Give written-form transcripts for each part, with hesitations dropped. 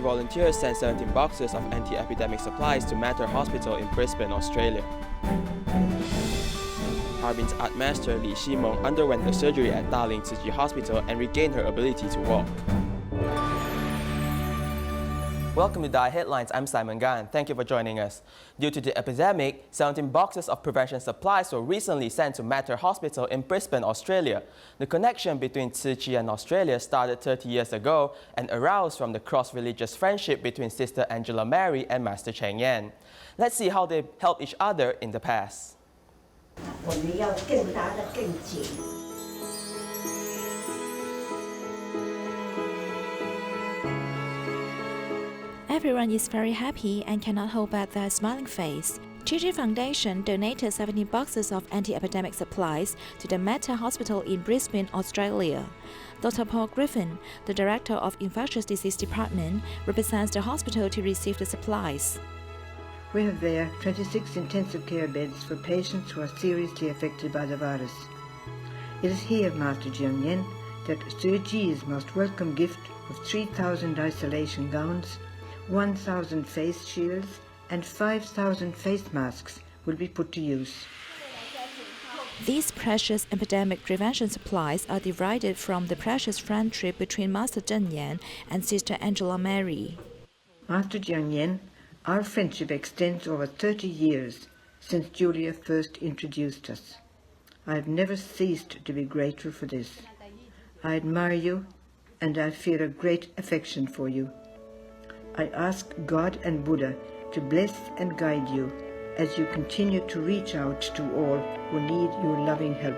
volunteers sent 17 boxes of anti-epidemic supplies to Mater Hospital in Brisbane, Australia. Harbin's art master Li Ximeng underwent the surgery at Dalin Tzu Chi Hospital and regained her ability to walk. Welcome to DaAi Headlines, I'm Simon Gan. Thank you for joining us. Due to the epidemic, 17 boxes of prevention supplies were recently sent to Mater Hospital in Brisbane, Australia. The connection between Tzu Chi and Australia started 30 years ago and arose from the cross-religious friendship between Sister Angela Mary and Master Cheng. Let's see how they helped each other in the past. Everyone is very happy and cannot hold back their smiling face. Tzu Chi Foundation donated 17 boxes of anti-epidemic supplies to the Mater Hospital in Brisbane, Australia. Dr. Paul Griffin, the Director of Infectious Disease Department, represents the hospital to receive the supplies. We have there 26 intensive care beds for patients who are seriously affected by the virus. It is here, Master Cheng, that Tzu Chi's most welcome gift of 3,000 isolation gowns, 1,000 face shields and 5,000 face masks will be put to use. These precious epidemic prevention supplies are derived from the precious friendship between Master Cheng and Sister Angela Mary. Master Cheng, our friendship extends over 30 years since Julia first introduced us. I have never ceased to be grateful for this. I admire you and I feel a great affection for you. I ask God and Buddha to bless and guide you as you continue to reach out to all who need your loving help.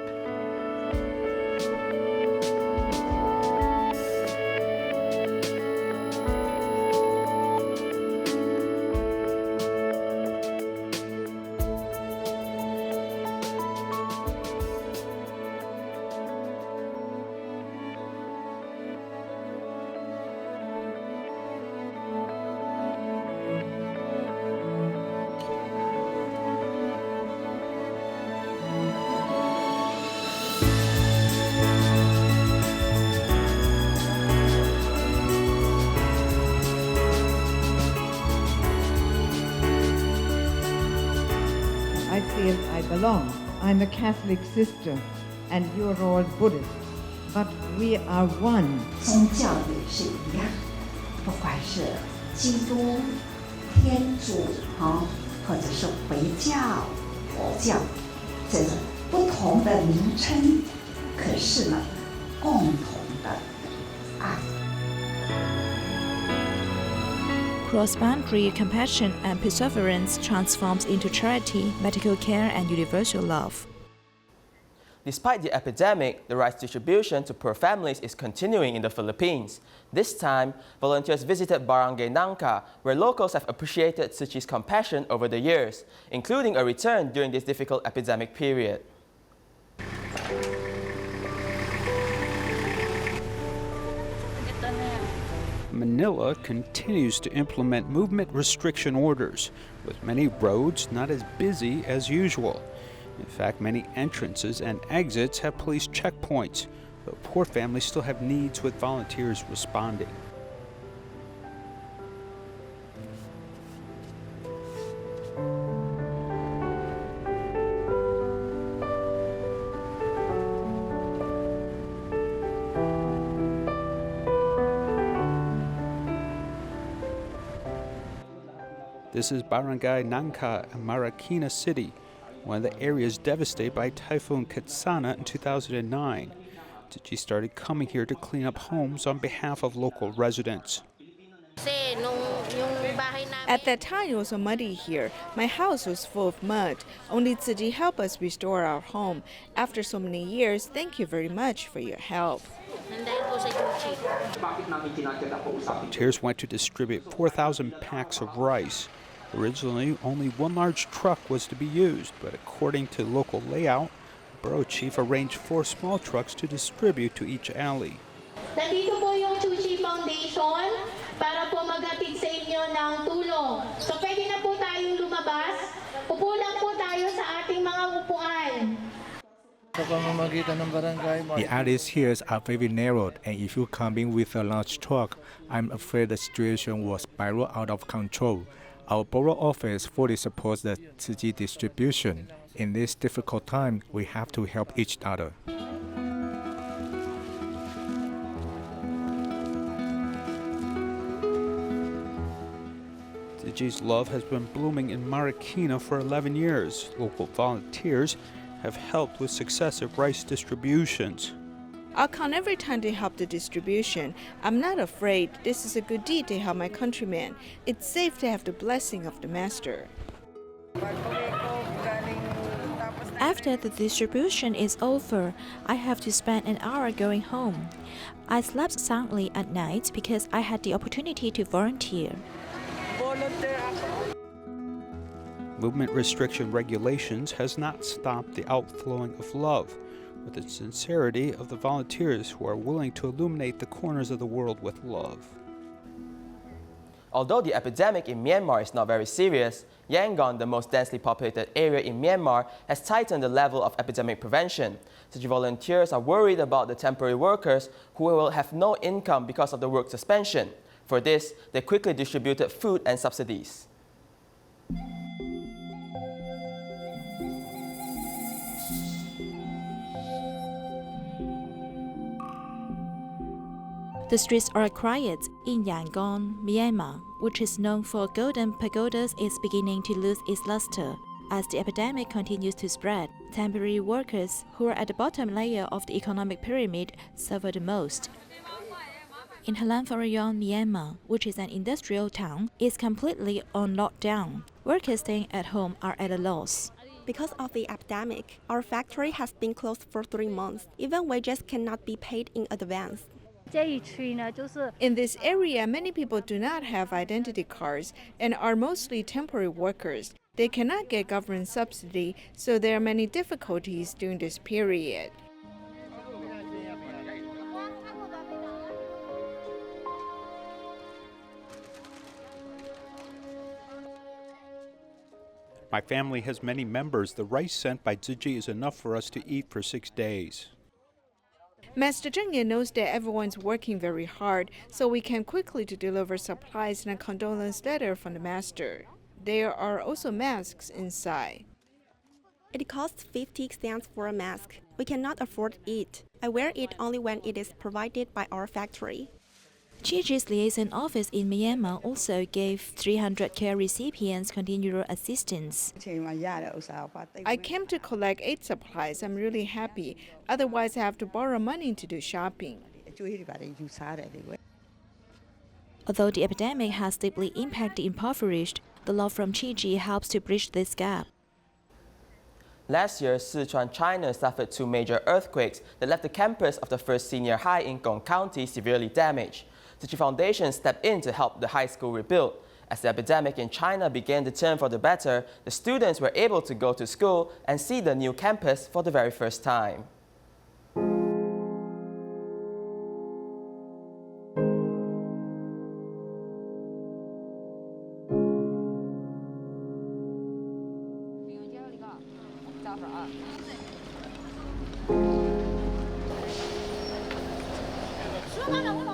I feel I belong. I'm a Catholic sister, and you're all Buddhist, but we are one. 宗教也是一样，不管是基督、天主或者是回教、佛教，这种不同的名称，可是呢，共同的爱。Cross-boundary compassion and perseverance transforms into charity, medical care, and universal love. Despite the epidemic, the rice distribution to poor families is continuing in the Philippines. This time, volunteers visited Barangay Nangka, where locals have appreciated Tzu Chi's compassion over the years, including a return during this difficult epidemic period. Manila continues to implement movement restriction orders, with many roads not as busy as usual. In fact, many entrances and exits have police checkpoints, but poor families still have needs with volunteers responding. This is Barangay Nangka in Marikina City, one of the areas devastated by Typhoon Katsana in 2009. Tzu Chi started coming here to clean up homes on behalf of local residents. At that time, it was so muddy here. My house was full of mud. Only Tzu Chi helped us restore our home. After so many years, thank you very much for your help. Volunteers went to distribute 4,000 packs of rice. Originally, only one large truck was to be used, but according to local layout, the borough chief arranged 4 small trucks to distribute to each alley. Nandito po yung Tzu Chi Foundation para po maghatid sa inyo ng tulong. So pwede na po tayong lumabas. Upo lang po tayo sa ating mga upuan. The alleys here are very narrow, and if you come in with a large truck, I'm afraid the situation will spiral out of control. Our borough office fully supports the Tzu Chi distribution. In this difficult time, we have to help each other. Tzu Chi's love has been blooming in Marikina for 11 years. Local volunteers have helped with successive rice distributions. I'll count every time they help the distribution. I'm not afraid. This is a good deed to help my countrymen. It's safe to have the blessing of the master. After the distribution is over, I have to spend an hour going home. I slept soundly at night because I had the opportunity to volunteer. Movement restriction regulations has not stopped the outflowing of love, with the sincerity of the volunteers who are willing to illuminate the corners of the world with love. Although the epidemic in Myanmar is not very serious, Yangon, the most densely populated area in Myanmar, has tightened the level of epidemic prevention. Tzu Chi volunteers are worried about the temporary workers who will have no income because of the work suspension. For this, they quickly distributed food and subsidies. The streets are quiet in Yangon, Myanmar, which is known for golden pagodas, is beginning to lose its luster. As the epidemic continues to spread, temporary workers who are at the bottom layer of the economic pyramid suffer the most. In Halanfarayon, Myanmar, which is an industrial town, is completely on lockdown. Workers staying at home are at a loss. Because of the epidemic, our factory has been closed for 3 months. Even wages cannot be paid in advance. In this area, many people do not have identity cards and are mostly temporary workers. They cannot get government subsidy, so there are many difficulties during this period. My family has many members. The rice sent by Tzu Chi is enough for us to eat for 6 days. Master Cheng knows that everyone's working very hard, so we came quickly to deliver supplies and a condolence letter from the master. There are also masks inside. It costs 50 cents for a mask. We cannot afford it. I wear it only when it is provided by our factory. Tzu Chi's liaison office in Myanmar also gave 300 care recipients continual assistance. I came to collect aid supplies. I'm really happy. Otherwise, I have to borrow money to do shopping. Although the epidemic has deeply impacted the impoverished, the love from Tzu Chi helps to bridge this gap. Last year, Sichuan, China suffered 2 major earthquakes that left the campus of the first senior high in Gong County severely damaged. Tzu Chi Foundation stepped in to help the high school rebuild. As the epidemic in China began to turn for the better, the students were able to go to school and see the new campus for the very first time.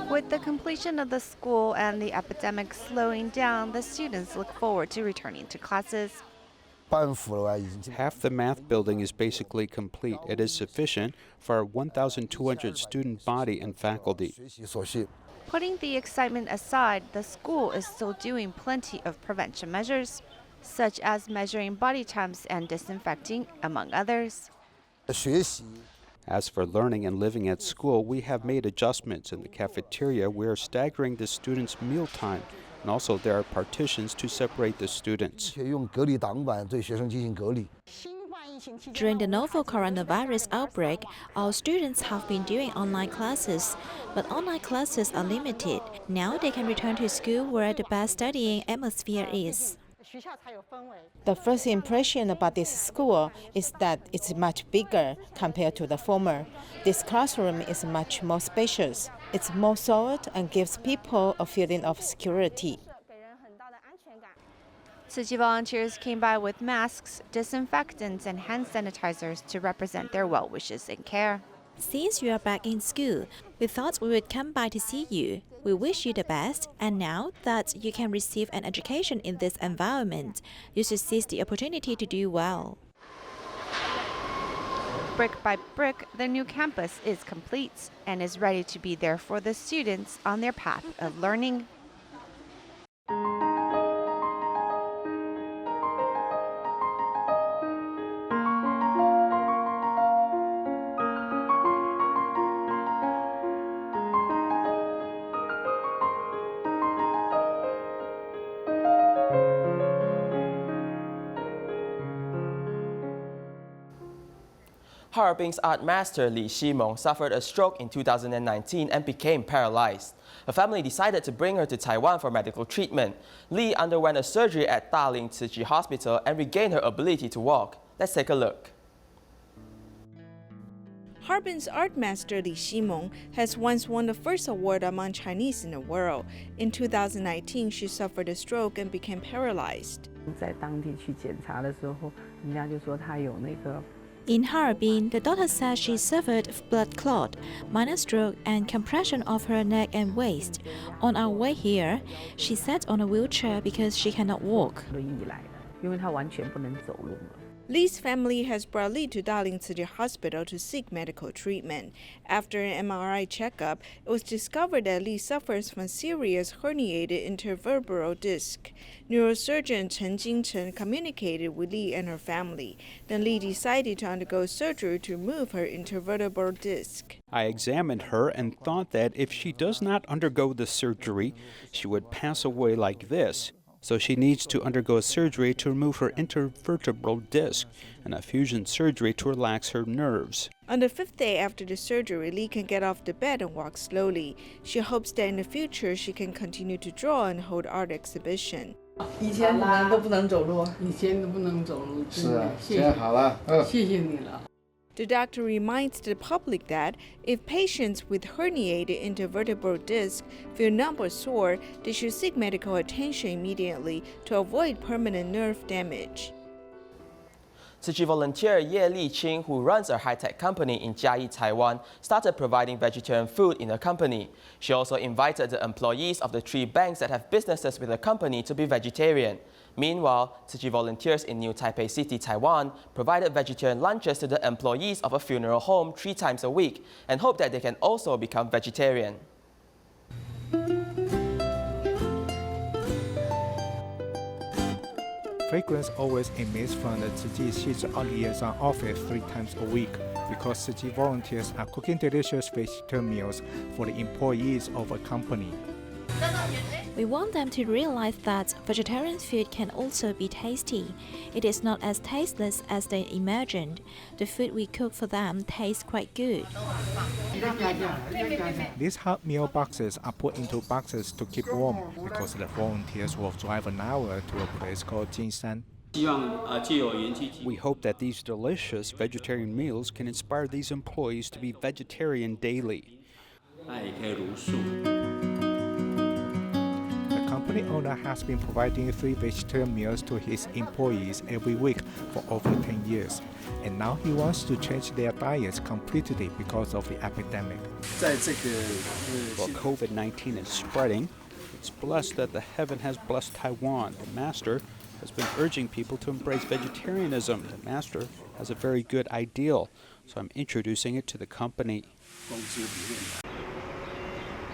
With the completion of the school and the epidemic slowing down, the students look forward to returning to classes. Half the math building is basically complete. It is sufficient for our 1,200 student body and faculty. Putting the excitement aside, the school is still doing plenty of prevention measures, such as measuring body temps and disinfecting, among others. As for learning and living at school, we have made adjustments. In the cafeteria, we are staggering the students' mealtime, and also there are partitions to separate the students. During the novel coronavirus outbreak, our students have been doing online classes, but online classes are limited. Now they can return to school where the best studying atmosphere is. The first impression about this school is that it's much bigger compared to the former. This classroom is much more spacious. It's more solid and gives people a feeling of security. Tzu Chi volunteers came by with masks, disinfectants, and hand sanitizers to represent their well wishes and care. Since you are back in school, we thought we would come by to see you. We wish you the best, and now that you can receive an education in this environment, you should seize the opportunity to do well. Brick by brick, the new campus is complete and is ready to be there for the students on their path of learning. Harbin's art master Li Ximeng suffered a stroke in 2019 and became paralyzed. Her family decided to bring her to Taiwan for medical treatment. Li underwent a surgery at Dalin Tzu Chi Hospital and regained her ability to walk. Let's take a look. Harbin's art master Li Ximeng has once won the first award among Chinese in the world. In 2019, she suffered a stroke and became paralyzed. 在当地去检查的时候，人家就说她有那个。 In Harbin, the doctor said she suffered blood clot, minor stroke, and compression of her neck and waist. On our way here, she sat on a wheelchair because she cannot walk. 轮椅来的，因为她完全不能走路了。 Li's family has brought Li to Dalin Tzu Chi Hospital to seek medical treatment. After an MRI checkup, it was discovered that Li suffers from serious herniated intervertebral disc. Neurosurgeon Cheng communicated with Li and her family. Then Li decided to undergo surgery to remove her intervertebral disc. I examined her and thought that if she does not undergo the surgery, she would pass away like this. So she needs to undergo a surgery to remove her intervertebral disc and a fusion surgery to relax her nerves. On the 5th day after the surgery, Li can get off the bed and walk slowly. She hopes that in the future she can continue to draw and hold art exhibition. 以前都不能走路，以前都不能走路。是啊，现在好了，谢谢你了。 The doctor reminds the public that if patients with herniated intervertebral disc feel numb or sore, they should seek medical attention immediately to avoid permanent nerve damage. Tzu Chi volunteer Li Ximeng, who runs a high-tech company in Jiayi, Taiwan, started providing vegetarian food in her company. She also invited the employees of the 3 banks that have businesses with the company to be vegetarian. Meanwhile, Tzu Chi volunteers in New Taipei City, Taiwan, provided vegetarian lunches to the employees of a funeral home 3 times a week and hope that they can also become vegetarian. Fragrance always emits from the Tzu Chi She's liaison office 3 times a week because Tzu Chi volunteers are cooking delicious vegetarian meals for the employees of a company. We want them to realize that vegetarian food can also be tasty. It is not as tasteless as they imagined. The food we cook for them tastes quite good. These hot meal boxes are put into boxes to keep warm because the volunteers will drive an hour to a place called Jinshan. We hope that these delicious vegetarian meals can inspire these employees to be vegetarian daily. The company owner has been providing 3 vegetarian meals to his employees every week for over 10 years, and now he wants to change their diets completely because of the epidemic. While COVID-19 is spreading, it's blessed that the heaven has blessed Taiwan. The master has been urging people to embrace vegetarianism. The master has a very good ideal, so I'm introducing it to the company.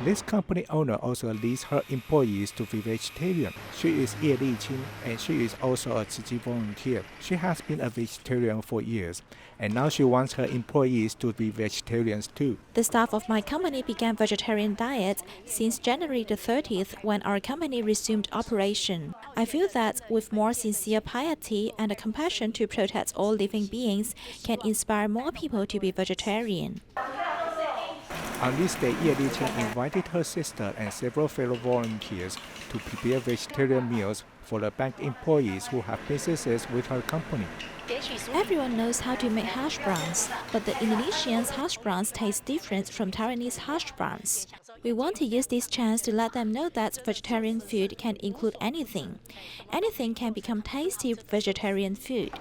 This company owner also leads her employees to be vegetarian. She is Li Ximeng, and she is also a Tzu Chi volunteer. She has been a vegetarian for years, and now she wants her employees to be vegetarians too. The staff of my company began vegetarian diet since January the 30th when our company resumed operation. I feel that with more sincere piety and a compassion to protect all living beings can inspire more people to be vegetarian. On this day, Li Ximeng invited her sister and several fellow volunteers to prepare vegetarian meals for the bank employees who have businesses with her company. Everyone knows how to make hash browns, but the Indonesians' hash browns taste different from Taiwanese hash browns. We want to use this chance to let them know that vegetarian food can include anything. Anything can become tasty vegetarian food.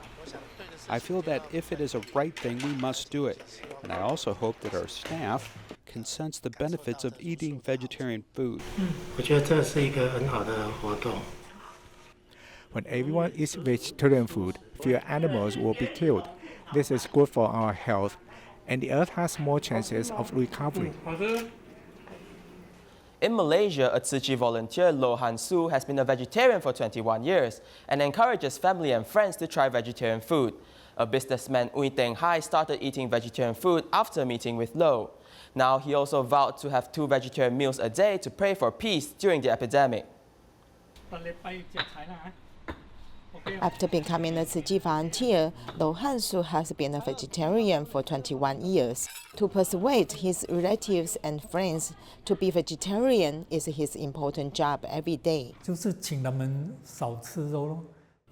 I feel that if it is a right thing, we must do it. And I also hope that our staff can sense the benefits of eating vegetarian food. When everyone eats vegetarian food, fewer animals will be killed. This is good for our health, and the earth has more chances of recovery. In Malaysia, a Tzu Chi volunteer, Lo Han Su, has been a vegetarian for 21 years and encourages family and friends to try vegetarian food. A businessman, Ui Teng Hai, started eating vegetarian food after meeting with Lo. Now he also vowed to have 2 vegetarian meals a day to pray for peace during the epidemic. After becoming a Tzu Chi volunteer, Lo Han Su has been a vegetarian for 21 years. To persuade his relatives and friends to be vegetarian is his important job every day.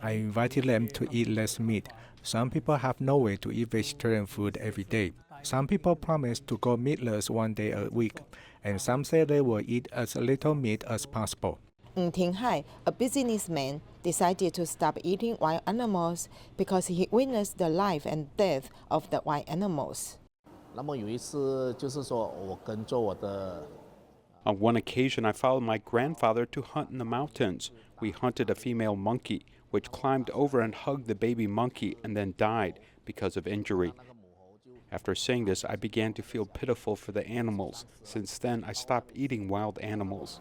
I invited them to eat less meat. Some people have no way to eat vegetarian food every day. Some people promise to go meatless one day a week, and some say they will eat as little meat as possible. Teng Hai, a businessman, decided to stop eating wild animals because he witnessed the life and death of the wild animals. On one occasion, I followed my grandfather to hunt in the mountains. We hunted a female monkey, which climbed over and hugged the baby monkey and then died because of injury. After seeing this, I began to feel pitiful for the animals. Since then, I stopped eating wild animals.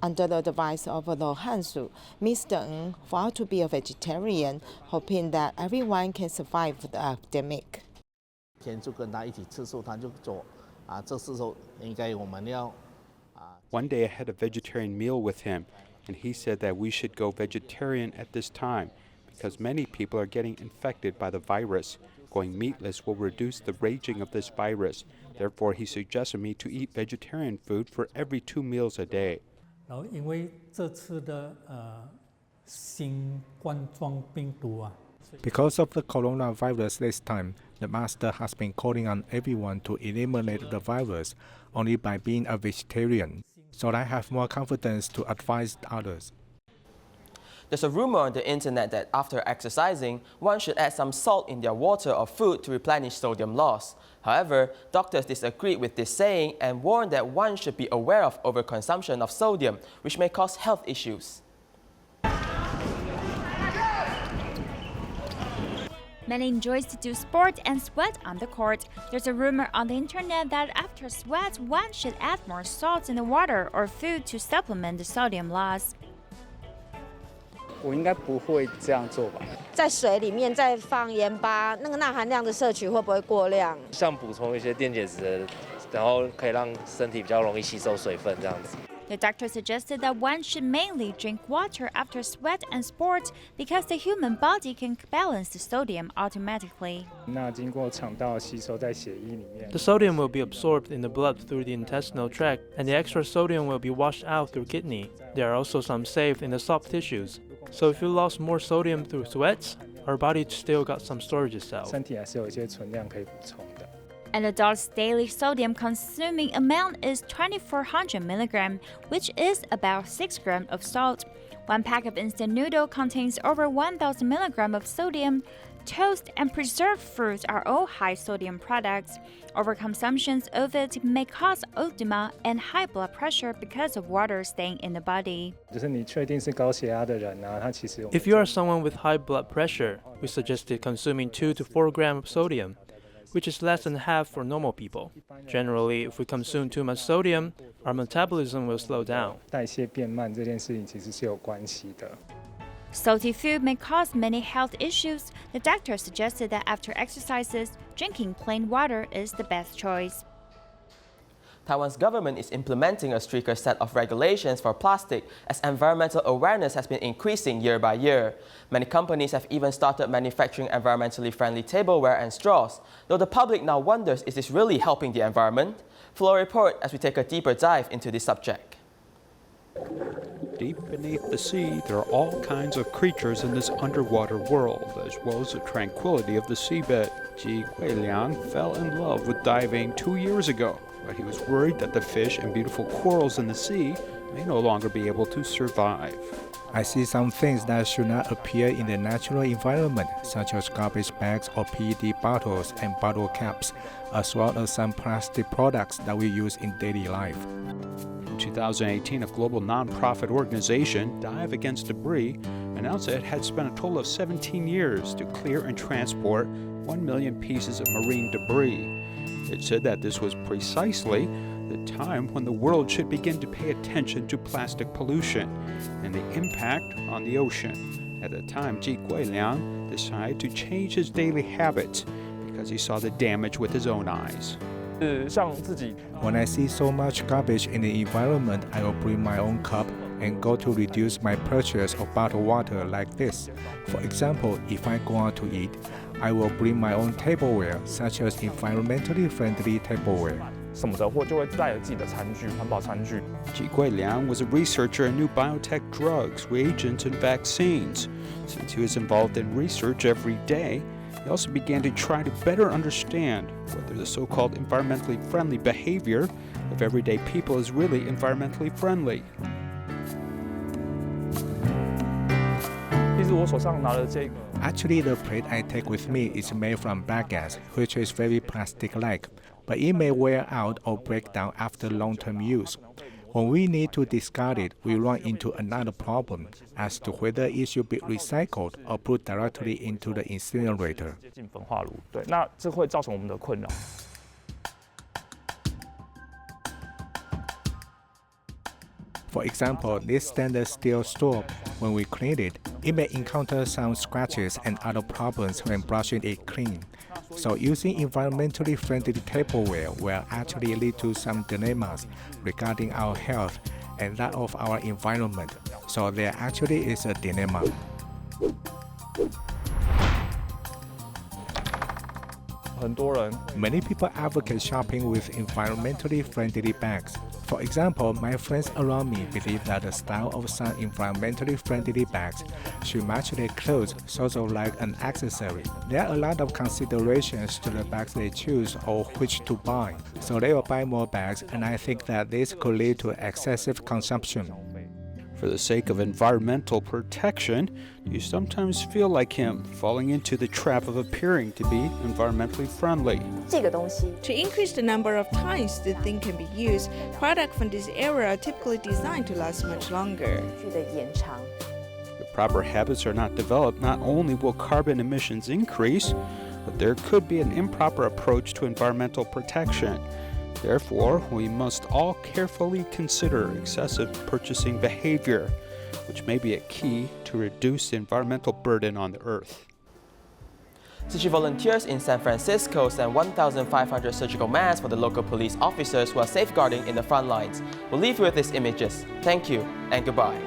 Under the advice of Lo Han Su, Mr. Ng vowed to be a vegetarian, hoping that everyone can survive the epidemic. One day I had a vegetarian meal with him, and he said that we should go vegetarian at this time because many people are getting infected by the virus. Going meatless will reduce the raging of this virus. Therefore, he suggested me to eat vegetarian food for every 2 meals a day. Because of the coronavirus this time, the master has been calling on everyone to eliminate the virus only by being a vegetarian, so I have more confidence to advise others. There's a rumor on the internet that after exercising, one should add some salt in their water or food to replenish sodium loss. However, doctors disagreed with this saying and warned that one should be aware of overconsumption of sodium, which may cause health issues. Many enjoys to do sport and sweat on the court. There's a rumor on the internet that after sweat, one should add more salt in the water or food to supplement the sodium loss. 我应该不会这样做吧。在水里面再放盐巴，那个钠含量的摄取会不会过量？像补充一些电解质，然后可以让身体比较容易吸收水分这样子。 The doctor suggested that one should mainly drink water after sweat and sport because the human body can balance the sodium automatically. 那经过肠道吸收在血液里面。 The sodium will be absorbed in the blood through the intestinal tract, and the extra sodium will be washed out through kidney. There are also some saved in the soft tissues. So if you lost more sodium through sweats, our body still got some storage cells. 身体还是有一些存量可以补充的。 An adult's daily sodium consuming amount is 2,400 milligrams, which is about 6 grams of salt. One pack of instant noodle contains over 1,000 milligrams of sodium. Toast and preserved fruits are all high sodium products. Overconsumption of it may cause edema and high blood pressure because of water staying in the body. 就是你确定是高血压的人啊，他其实 If you are someone with high blood pressure, we suggested consuming 2 to 4 grams of sodium, which is less than half for normal people. Generally, if we consume too much sodium, our metabolism will slow down. 代谢变慢这件事情其实是有关系的。 Salty food may cause many health issues. The doctor suggested that after exercises, drinking plain water is the best choice. Taiwan's government is implementing a stricter set of regulations for plastic as environmental awareness has been increasing year by year. Many companies have even started manufacturing environmentally friendly tableware and straws, though the public now wonders, is this really helping the environment? Floor report as we take a deeper dive into this subject. Deep beneath the sea, there are all kinds of creatures in this underwater world, as well as the tranquility of the seabed. Ji Guiliang fell in love with diving 2 years ago, but he was worried that the fish and beautiful corals in the sea may no longer be able to survive. I see some things that should not appear in the natural environment, such as garbage bags or PET bottles and bottle caps, as well as some plastic products that we use in daily life. In 2018, a global non-profit organization, Dive Against Debris, announced that it had spent a total of 17 years to clear and transport 1 million pieces of marine debris. It said that this was precisely the time when the world should begin to pay attention to plastic pollution and the impact on the ocean. At the time, Ji Guiliang decided to change his daily habits because he saw the damage with his own eyes. When I see so much garbage in the environment, I will bring my own cup and go to reduce my purchase of bottled water like this. For example, if I go out to eat, I will bring my own tableware, such as environmentally friendly tableware. Ji Guiliang was a researcher in new biotech drugs, reagents, and vaccines. Since he was involved in research every day, he also began to try to better understand whether the so-called environmentally friendly behavior of everyday people is really environmentally friendly. Actually, the plate I take with me is made from baguettes, which is very plastic-like, but it may wear out or break down after long-term use. When we need to discard it, we run into another problem as to whether it should be recycled or put directly into the incinerator. For example, this stainless steel straw, when we clean it, it may encounter some scratches and other problems when brushing it clean. So using environmentally friendly tableware will actually lead to some dilemmas regarding our health and that of our environment. So there actually is a dilemma. Many people advocate shopping with environmentally friendly bags. For example, my friends around me believe that the style of some environmentally friendly bags should match their clothes, sort of like an accessory. There are a lot of considerations to the bags they choose or which to buy, so they will buy more bags, and I think that this could lead to excessive consumption. For the sake of environmental protection, you sometimes feel like him, falling into the trap of appearing to be environmentally friendly. To increase the number of times the thing can be used, products from this era are typically designed to last much longer. If the proper habits are not developed, not only will carbon emissions increase, but there could be an improper approach to environmental protection. Therefore, we must all carefully consider excessive purchasing behavior, which may be a key to reduce the environmental burden on the earth. Tzu Chi volunteers in San Francisco sent 1,500 surgical masks for the local police officers who are safeguarding in the front lines. We'll leave you with these images. Thank you and goodbye.